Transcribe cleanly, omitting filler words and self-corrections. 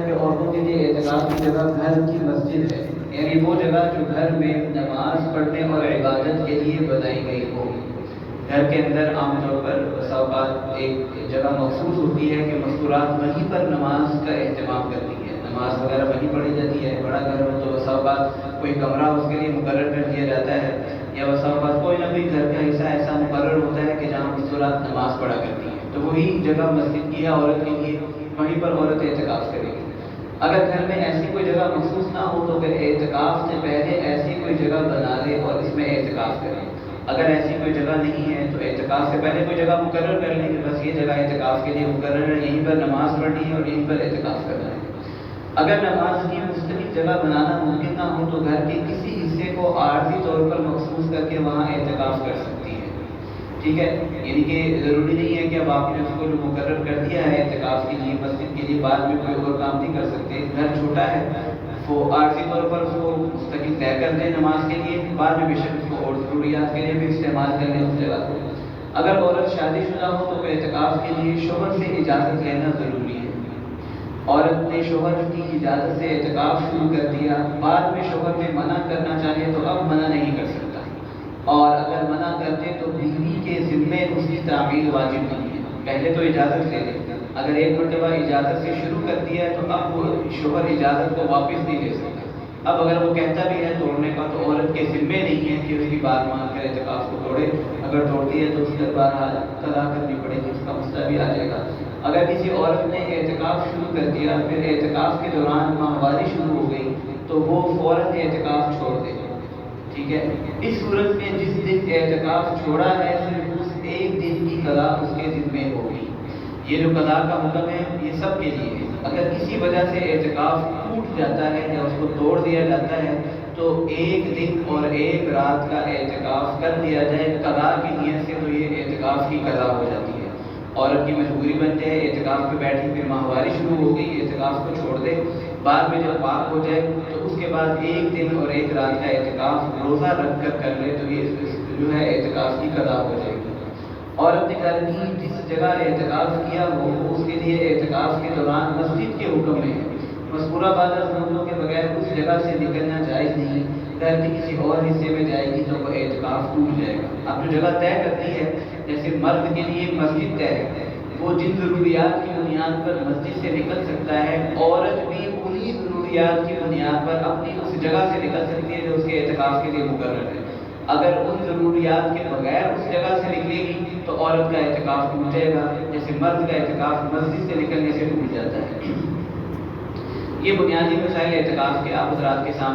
کہ عورتوں کے لیے اعتکاف کی جگہ گھر کی مسجد ہے، یعنی وہ جگہ جو گھر میں نماز پڑھنے اور عبادت کے لیے بنائی گئی ہو۔ گھر کے اندر عام طور پر بسا اوقات ایک جگہ مخصوص ہوتی ہے کہ مستورات وہیں پر نماز کا اہتمام کرتی ہے، نماز وغیرہ وہیں پڑھی جاتی ہے۔ بڑا گھر ہو تو بسا اوقات کوئی کمرہ اس کے لیے مقرر کر دیا جاتا ہے، یا بسا اوقات کوئی نہ کوئی گھر کا حصہ ایسا مقرر ہوتا ہے کہ جہاں مستورات نماز پڑھا کرتی ہیں، تو وہی جگہ مسجد کی ہے عورت کے لیے، وہیں پر عورت اعتکاف کرے گی۔ اگر گھر میں ایسی کوئی جگہ مخصوص نہ ہو تو پھر اعتکاف سے پہلے ایسی کوئی جگہ بنا لے اور اس میں اعتکاف کرے۔ اگر ایسی کوئی جگہ نہیں ہے تو اعتکاف سے پہلے کوئی جگہ مقرر کر لیں کہ بس یہ جگہ اعتکاف کے لیے مقرر ہے، یہیں پر نماز پڑھنی ہے اور یہیں پر اعتکاف کرنا ہے۔ اگر نماز کی مستقل جگہ بنانا ممکن نہ ہو تو گھر کے کسی حصے کو عارضی طور پر مخصوص کر کے وہاں اعتکاف کر سکتی ہے، ٹھیک ہے؟ یعنی کہ ضروری نہیں ہے کہ اب آپ نے اس کو جو مقرر کر دیا ہے اعتکاف کے لیے، مسجد کے لیے، بعد میں کوئی اور کام نہیں کر سکتے۔ گھر چھوٹا ہے، وہ عارضی طور پر اس کو مستقل طے کر دیں نماز کے لیے، بعد میں بے شک اس کو اور ضروریات کے لیے بھی استعمال کر لیں اس جگہ کو۔ اگر عورت شادی شدہ ہو تو اعتکاف کے لیے شوہر سے اجازت لینا ضروری ہے۔ عورت نے شوہر کی اجازت سے اعتکاف شروع کر دیا، بعد میں شوہر نے منع کرنا چاہے تو اب منع نہیں کر سکتا، اور اگر منع کرتے تو بیوی کے ذمے اس کی تعمیل واجب نہیں ہے، پہلے تو اجازت لے لے۔ اگر ایک مرتبہ اجازت سے شروع کر دیا ہے تو اب وہ شوہر اجازت کو واپس نہیں لے سکتا۔ اب اگر وہ کہتا بھی ہے توڑنے کا تو عورت کے ذمے نہیں ہے کہ اس کی بات مان کر اعتکاف کو توڑے، اگر توڑتی ہے تو اس کے بہرحال قضا کرنی پڑے گی، اس کا مسئلہ بھی آ جائے گا۔ اگر کسی عورت نے اعتکاف شروع کر دیا، پھر اعتکاف کے دوران ماہواری شروع ہو گئی تو وہ فوراً اعتکاف چھوڑ دے، ٹھیک ہے؟ اس صورت میں جس دن اعتکاف چھوڑا ہے صرف اس ایک دن کی قضا اس کے ذمے ہوگی۔ یہ جو قضا کا حکم ہے یہ سب کے لیے ہے۔ اگر کسی وجہ سے اعتکاف ٹوٹ جاتا ہے یا اس کو توڑ دیا جاتا ہے تو ایک دن اور ایک رات کا اعتکاف کر دیا جائے قضا کی نیت سے، تو یہ اعتکاف کی قضا ہو جاتی ہے۔ عورت کی مجبوری بنتے ہیں، اعتکاف پہ بیٹھی، پھر ماہواری شروع ہو گئی، اعتکاف کو چھوڑ دے، بعد میں جب پاک ہو جائے تو اس کے بعد ایک دن اور ایک رات کا اعتکاف روزہ رکھ کر لے تو یہ جو ہے اعتکاف کی قضا ہو جائے گی۔ عورت نے گھر کی جس جگہ اعتکاف کیا ہو اس کے لیے اعتکاف کے دوران مسجد کے حکم میں ہے، مذکورہ بعض ضرورتوں کے بغیر اس جگہ سے نکلنا جائز نہیں۔ گھر کے کسی اور حصے میں جائے گی تو وہ اعتکاف ٹوٹ جائے گا۔ اب جو جگہ طے کرتی ہے، جیسے مرد کے لیے مسجد طے ہے، وہ جن ضروریات کی بنیاد پر مسجد سے نکل سکتا ہے، عورت بھی انہی ضروریات کی بنیاد پر اپنی اس جگہ سے نکل سکتی ہے جو اس کے اعتکاف کے لیے مقرر ہے۔ اگر ان ضروریات کے بغیر اس جگہ سے نکلے گی تو عورت کا اعتکاف ٹوٹ جائے گا، جیسے مرد کا اعتکاف مسجد سے نکلنے سے ٹوٹ جاتا ہے۔ یہ بنیادی مسائل اعتکاف کے آپ حضرات کے سامنے